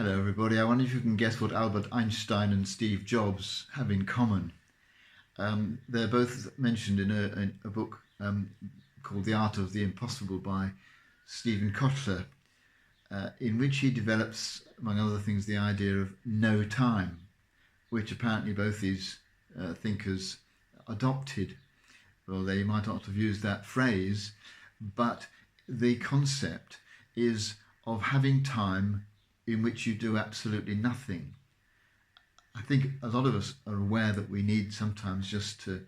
Hello, everybody. I wonder if you can guess what Albert Einstein and Steve Jobs have in common. They're both mentioned in a book called The Art of the Impossible by Stephen Kotler, in which he develops, among other things, the idea of no time, which apparently both these thinkers adopted. Well, they might not have used that phrase, but the concept is of having time in which you do absolutely nothing. I think a lot of us are aware that we need sometimes just to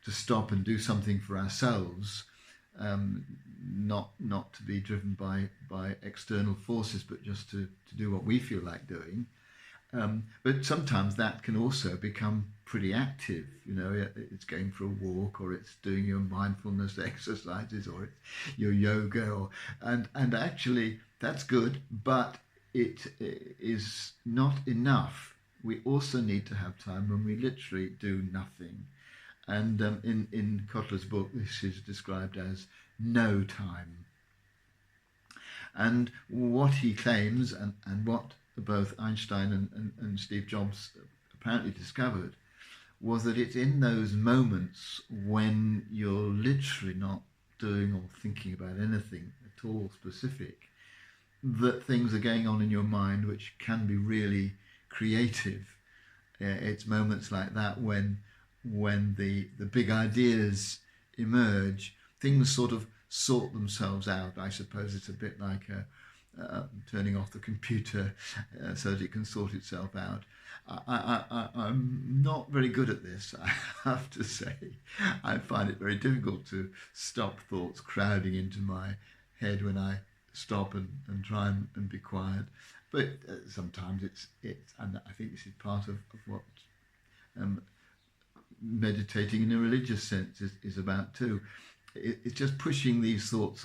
stop and do something for ourselves, not to be driven by external forces, but just to do what we feel like doing. But sometimes that can also become pretty active. You know, it's going for a walk, or it's doing your mindfulness exercises, or it's your yoga, and actually that's good, but it is not enough. We also need to have time when we literally do nothing. And in Kotler's book, this is described as no time. And what he claims, and what both Einstein and Steve Jobs apparently discovered, was that it's in those moments when you're literally not doing or thinking about anything at all specific that things are going on in your mind which can be really creative. It's moments like that when the big ideas emerge, things sort of sort themselves out. I suppose it's a bit like turning off the computer so that it can sort itself out. I'm not very good at this, I have to say. I find it very difficult to stop thoughts crowding into my head when I stop and try and be quiet. But sometimes it's and I think this is part of what meditating in a religious sense is about too. It's just pushing these thoughts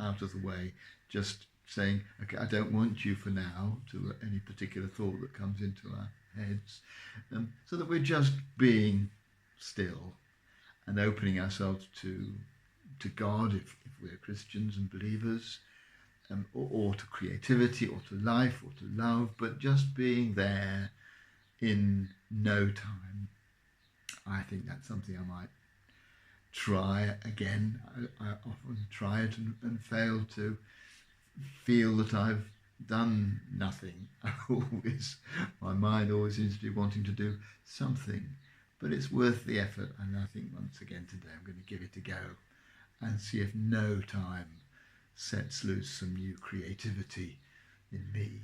out of the way, just saying, okay, I don't want you for now to any particular thought that comes into our heads, so that we're just being still and opening ourselves to God if we're Christians and believers, or to creativity, or to life, or to love, but just being there in no time. I think that's something I might try again. I often try it and fail to feel that I've done nothing. My mind always seems to be wanting to do something, but it's worth the effort. And I think once again today I'm going to give it a go and see if no time sets loose some new creativity in me.